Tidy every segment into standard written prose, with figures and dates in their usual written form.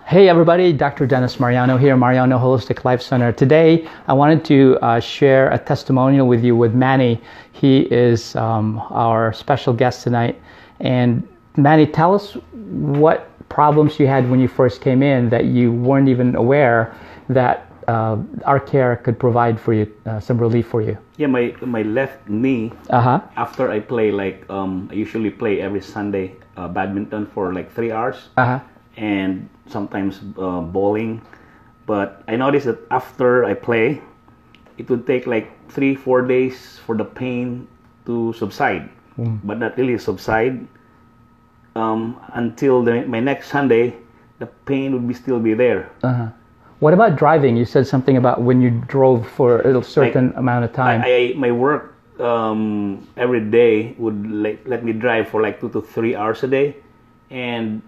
Hey everybody, Dr. Dennis Mariano here, Mariano Holistic Life Center. Today I wanted to share a testimonial with you with Manny. He is our special guest tonight. And Manny, tell us what problems you had when you first came in that you weren't even aware that our care could provide for you, some relief for you. Yeah, my left knee, after I play, I usually play every Sunday badminton for like 3 hours. And sometimes bowling, but I noticed that after I play, it would take like 3-4 days for the pain to subside, but not really subside until my next Sunday. The pain would still be there. What about driving? You said something about when you drove for a certain amount of time. My work every day would let me drive for like 2 to 3 hours a day, and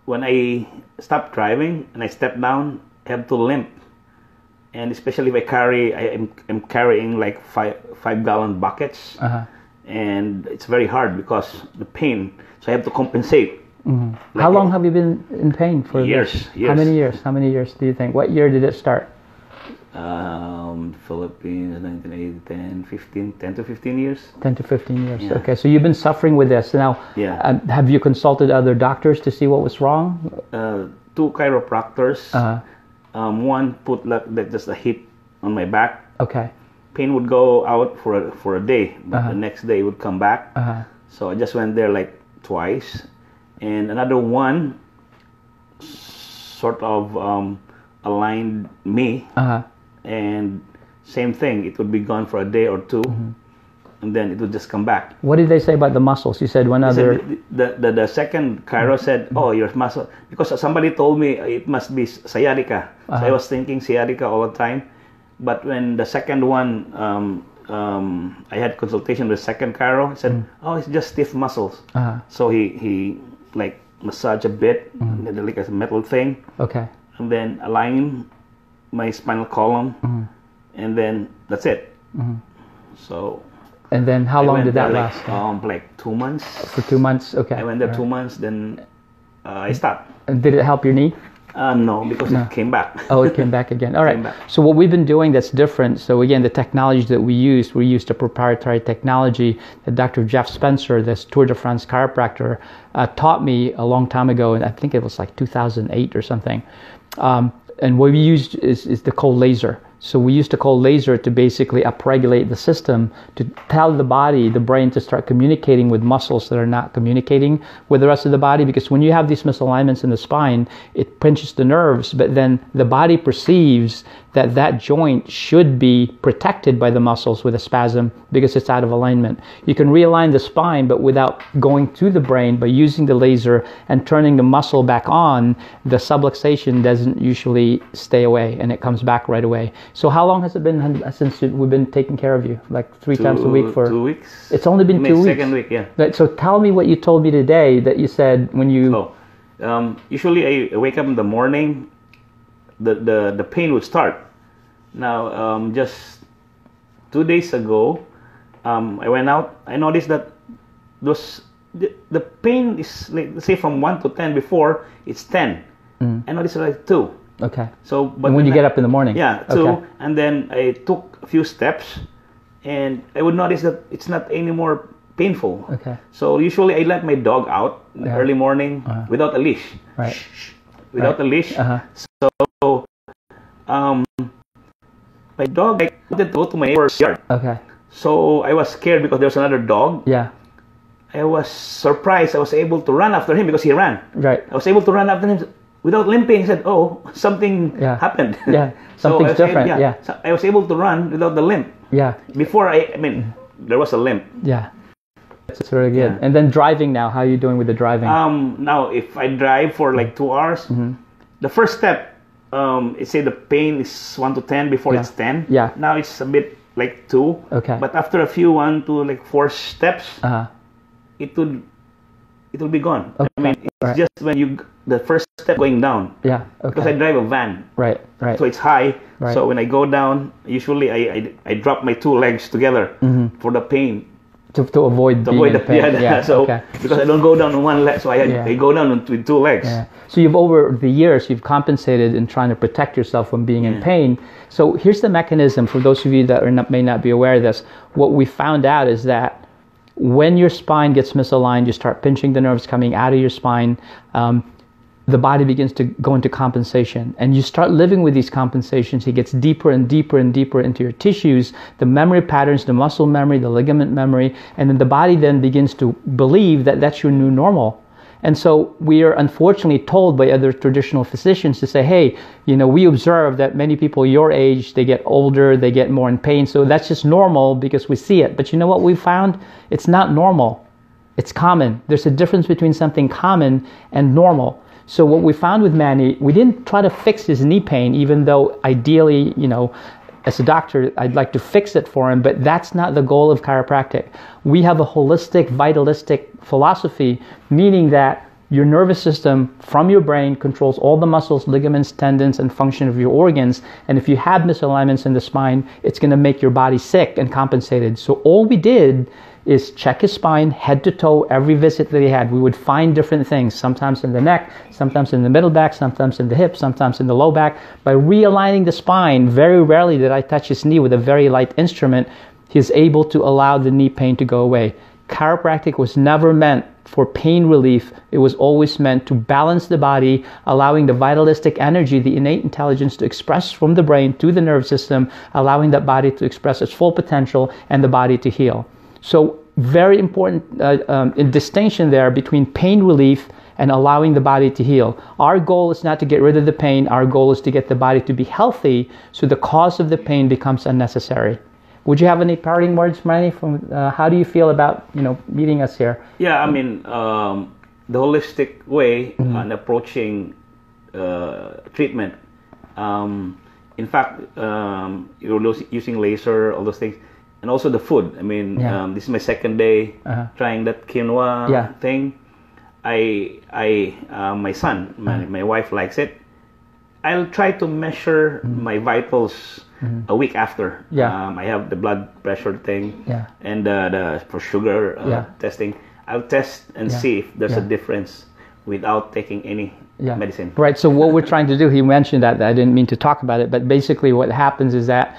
when I stop driving and I step down, I have to limp. And especially if I'm carrying like 5-gallon buckets, and it's very hard because the pain. So I have to compensate. How long have you been in pain for? Years. How many years? How many years do you think? What year did it start? Philippines, 1980, 10 to 15 years. 10 to 15 years. Yeah. Okay, so you've been suffering with this. Now, have you consulted other doctors to see what was wrong? 2 chiropractors. One put just a hit on my back. Okay. Pain would go out for a day, but the next day it would come back. So I just went there like twice. And another one sort of aligned me, and same thing, it would be gone for a day or two, and then it would just come back. What did they say about the muscles? You said one other... The second chiro said, oh, your muscle, because somebody told me it must be sciatica. So I was thinking sciatica all the time. But when the second one, I had consultation with the second chiro, he said, oh, it's just stiff muscles. So he like massaged a bit, like a metal thing. Okay. And then align my spinal column, and then that's it. So. And then how long did that last? Like 2 months. For 2 months, okay. I went there 2 months, then I stopped. And did it help your knee? No, because it came back. Oh, it came back again. All right. So what we've been doing that's different. So again, the technology that we used a proprietary technology that Dr. Jeff Spencer, this Tour de France chiropractor, taught me a long time ago, and I think it was like 2008 or something. And what we used is the cold laser. So we used the cold laser to basically upregulate the system, to tell the body, the brain, to start communicating with muscles that are not communicating with the rest of the body. Because when you have these misalignments in the spine, it pinches the nerves, but then the body perceives that that joint should be protected by the muscles with a spasm because it's out of alignment. You can realign the spine, but without going to the brain, by using the laser and turning the muscle back on, the subluxation doesn't usually stay away, and it comes back right away. So how long has it been since we've been taking care of you? Like 3 times a week for 2 weeks. It's only been 2 weeks. Second week, yeah. Right, so tell me what you told me today that you said when you. Usually I wake up in the morning, the pain would start. Now just 2 days ago, I went out. I noticed that the pain is, like, say from 1 to 10. Before it's 10. I noticed like 2. Okay. So, but when you get up in the morning. Yeah, 2, and then I took a few steps, and I would notice that it's not anymore painful. Okay. So usually I let my dog out in the early morning without a leash. Right. Without a leash. So, my dog wanted to go to my neighbor's yard. Okay. So I was scared because there was another dog. Yeah. I was surprised I was able to run after him because he ran. Right. I was able to run after him without limping. He said, oh, something happened. Yeah, something's different. So I was able to run without the limp. Yeah. Before, I mean, there was a limp. Yeah. That's really good. And then driving now, how are you doing with the driving? Now, if I drive for like 2 hours, the first step, it say the pain is 1 to 10. Before it's 10. Yeah. Now it's a bit like 2. Okay. But after a few 1 to like 4 steps, it will be gone. Okay. I mean, it's just when the first step going down. Yeah. Okay. Because I drive a van. Right. Right. So it's high. Right. So when I go down, usually I drop my 2 legs together for the pain. to avoid being in pain. So because I don't go down on one leg, so I go down with two legs. So you've over the years you've compensated in trying to protect yourself from being in pain. So here's the mechanism for those of you that may not be aware of this. What we found out is that when your spine gets misaligned, you start pinching the nerves coming out of your spine. The body begins to go into compensation, and you start living with these compensations. It gets deeper and deeper and deeper into your tissues, the memory patterns, the muscle memory, the ligament memory, and then the body then begins to believe that that's your new normal. And so we are unfortunately told by other traditional physicians to say, hey, we observe that many people your age, they get older, they get more in pain, so that's just normal because we see it. But you know what we found? It's not normal. It's common. There's a difference between something common and normal. So what we found with Manny, we didn't try to fix his knee pain, even though ideally, as a doctor, I'd like to fix it for him, but that's not the goal of chiropractic. We have a holistic, vitalistic philosophy, meaning that your nervous system from your brain controls all the muscles, ligaments, tendons, and function of your organs. And if you have misalignments in the spine, it's going to make your body sick and compensated. So all we did is check his spine head to toe every visit that he had. We would find different things, sometimes in the neck, sometimes in the middle back, sometimes in the hip, sometimes in the low back. By realigning the spine, very rarely did I touch his knee with a very light instrument. He's able to allow the knee pain to go away. Chiropractic was never meant for pain relief. It was always meant to balance the body, allowing the vitalistic energy, the innate intelligence to express from the brain to the nerve system, allowing that body to express its full potential and the body to heal. So very important distinction there between pain relief and allowing the body to heal. Our goal is not to get rid of the pain. Our goal is to get the body to be healthy so the cause of the pain becomes unnecessary. Would you have any parting words, Manny? How do you feel about meeting us here? Yeah, I mean, the holistic way on approaching treatment. In fact, you're using laser, all those things. And also the food. I mean, this is my second day trying that quinoa thing. My son, my wife likes it. I'll try to measure my vitals a week after. I have the blood pressure thing and for sugar testing. I'll test and see if there's a difference without taking any medicine. Right. So what we're trying to do, he mentioned that. I didn't mean to talk about it, but basically what happens is that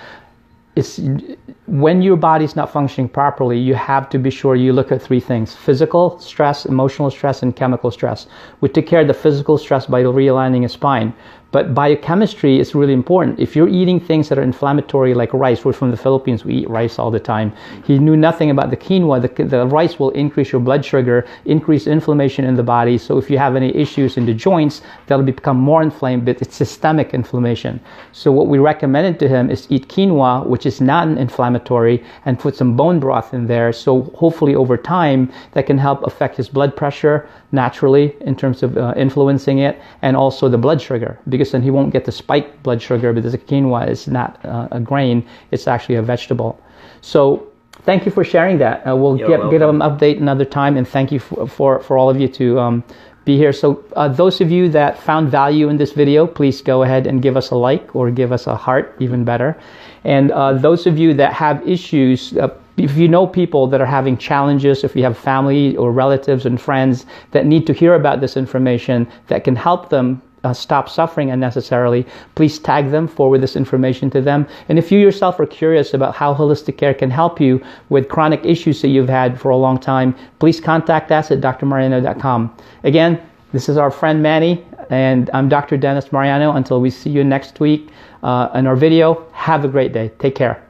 when your body's not functioning properly, you have to be sure you look at three things: physical stress, emotional stress, and chemical stress. We take care of the physical stress by realigning a spine. But biochemistry is really important. If you're eating things that are inflammatory, like rice, we're from the Philippines, we eat rice all the time. He knew nothing about the quinoa. The rice will increase your blood sugar, increase inflammation in the body. So if you have any issues in the joints, they'll become more inflamed, but it's systemic inflammation. So what we recommended to him is eat quinoa, which is not an inflammatory, and put some bone broth in there. So hopefully over time, that can help affect his blood pressure naturally in terms of influencing it, and also the blood sugar, because then he won't get the spiked blood sugar, because the quinoa is not a grain, it's actually a vegetable. So thank you for sharing that. We'll get an update another time, and thank you for all of you to be here. So those of you that found value in this video, please go ahead and give us a like or give us a heart, even better. And those of you that have issues, if you know people that are having challenges, if you have family or relatives and friends that need to hear about this information that can help them stop suffering unnecessarily, please tag them, forward this information to them. And if you yourself are curious about how holistic care can help you with chronic issues that you've had for a long time, please contact us at drmariano.com. Again, this is our friend Manny, and I'm Dr. Dennis Mariano. Until we see you next week in our video, have a great day. Take care.